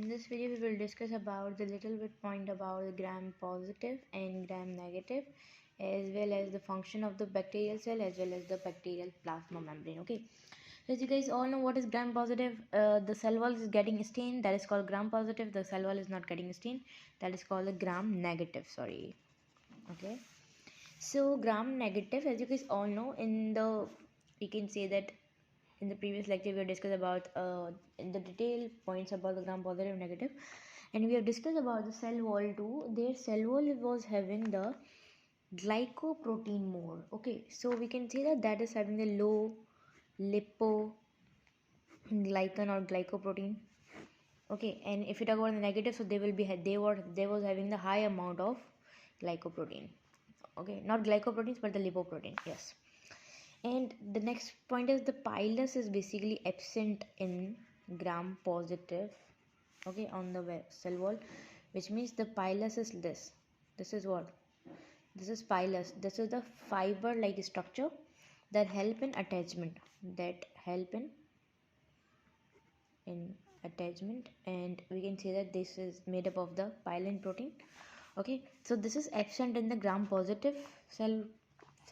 this video we will discuss about the little bit point about the gram positive and gram negative, as well as the function of the bacterial cell as well as the bacterial plasma membrane. Okay, so as you guys all know what is gram positive, the cell wall is getting stained, that is called gram positive. The cell wall is not getting stained, that is called the gram negative. Sorry. Okay, so gram negative, as you guys all know, in the we can say that in the previous lecture we have discussed about in the detail points about the gram positive and negative, and we have discussed about the cell wall too. Their cell wall was having the glycoprotein more. Okay, so we can say that that is having the low lipoglycan or glycoprotein. Okay, and if you talk about the negative, so they was having the high amount of glycoprotein. Okay, not glycoproteins but the lipoprotein. Yes. And the next point is the pilus is basically absent in gram positive. Okay, on the cell wall, which means the pilus is this is what, this is pilus. This is the fiber like structure that help in attachment, in attachment, and we can say that this is made up of the pilin protein. Okay, so this is absent in the gram positive cell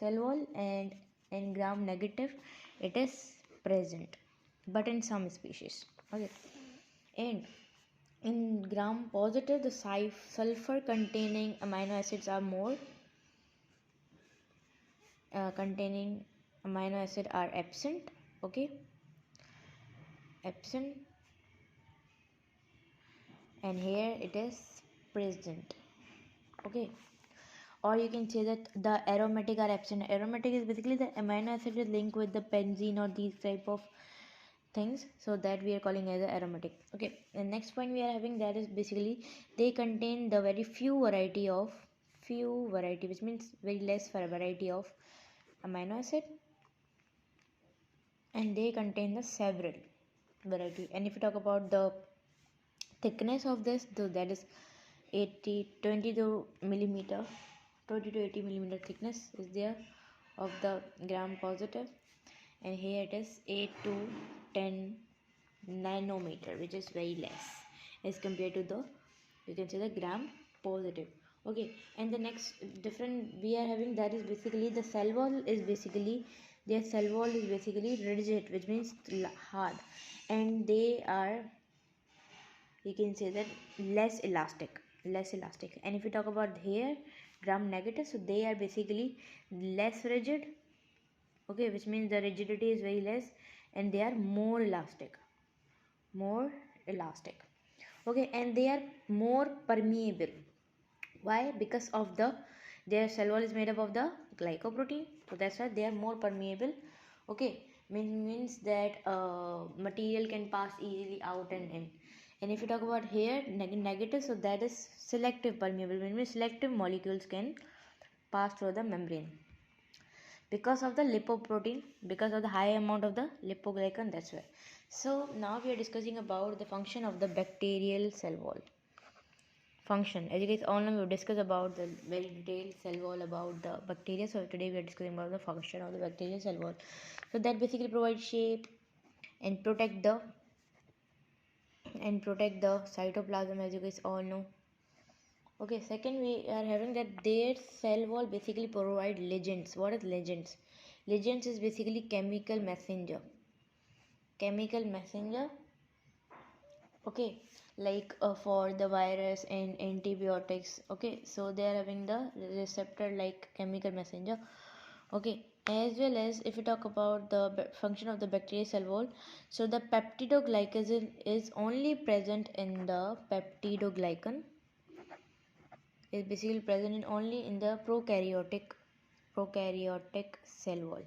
wall, and in gram negative it is present, but in some species. Okay, and in gram positive the sulfur containing amino acids are more containing amino acid are absent. Okay, absent, and here it is present. Okay, or you can say that the aromatic are absent. Aromatic is basically the amino acid is linked with the benzene or these type of things, so that we are calling as a aromatic. Okay, the next point we are having, that is basically they contain the very few variety, which means very less variety of amino acid, and they contain the several variety. And if you talk about the thickness of this, that is 20 to 80 millimeter thickness is there of the gram positive, and here it is 8 to 10 nanometer, which is very less as compared to the, you can say, the gram positive. Okay, and the next different we are having, that is basically the cell wall is basically, their cell wall is basically rigid, which means hard, and they are, you can say that, less elastic. And if you talk about here gram negative, so they are basically less rigid. Okay, which means the rigidity is very less, and they are more elastic. Okay, and they are more permeable. Why? Because of their cell wall is made up of the glycoprotein, so that's why they are more permeable. Okay, means that material can pass easily out and in. And if you talk about here negative, so that is selective permeable, means selective molecules can pass through the membrane because of the lipoprotein, because of the high amount of the lipoglycan, that's why. So now we are discussing about the function of the bacterial cell wall. Function, as you guys all know, we will discuss about the very detailed cell wall about the bacteria. So today we are discussing about the function of the bacterial cell wall. So that basically provides shape and protect the cytoplasm, as you guys all know. Okay, second we are having that their cell wall basically provide ligands. What is ligands? Ligands is basically chemical messenger. Okay, like for the virus and antibiotics. Okay, so they are having the receptor like chemical messenger. Okay, as well as if you talk about the function of the bacterial cell wall, so the peptidoglycan is only present in the peptidoglycan is basically present in only in the prokaryotic cell wall.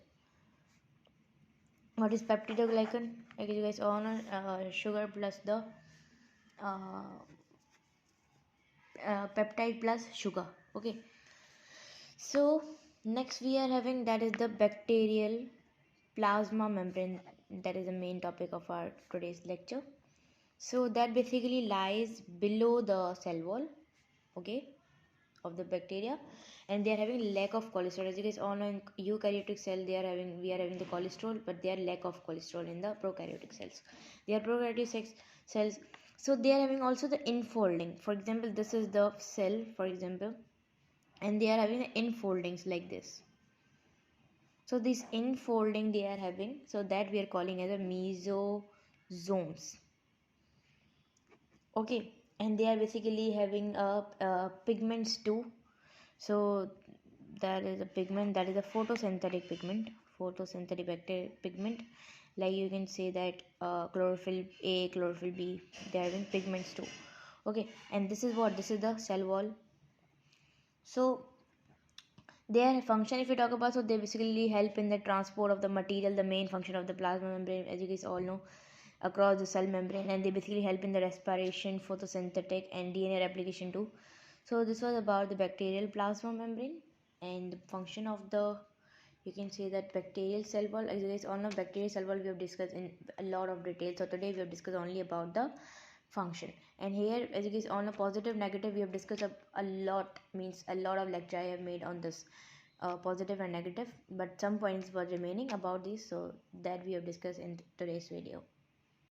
What is peptidoglycan? Like you guys all know, sugar plus the peptide plus sugar. Okay, so next we are having, that is the bacterial plasma membrane. That is the main topic of our today's lecture. So that basically lies below the cell wall, okay, of the bacteria, and they are having lack of cholesterol. As you guys all know, in eukaryotic cell we are having the cholesterol, but they are lack of cholesterol in the prokaryotic cells. They are prokaryotic cells, So they are having also the infolding. For example, this is the cell, for example, and they are having the infoldings like this. So this infolding they are having, so that we are calling as a mesosomes. Okay, and they are basically having pigments too. So that is a pigment, that is a photosynthetic pigment, photosynthetic bacterial pigment. Like you can say that chlorophyll A, chlorophyll B, they are having pigments too. Okay, and this is what, this is the cell wall. So their function, if we talk about, so they basically help in the transport of the material, the main function of the plasma membrane, as you guys all know, across the cell membrane, and they basically help in the respiration, photosynthetic, and DNA replication too. So this was about the bacterial plasma membrane and the function of the, you can say that bacterial cell wall. As you guys all know, bacterial cell wall we have discussed in a lot of detail. So today we have discussed only about the function. And here, as you guys all know, positive, negative, we have discussed a lot, means a lot of lecture I have made on this positive and negative, but some points were remaining about this, so that we have discussed in today's video.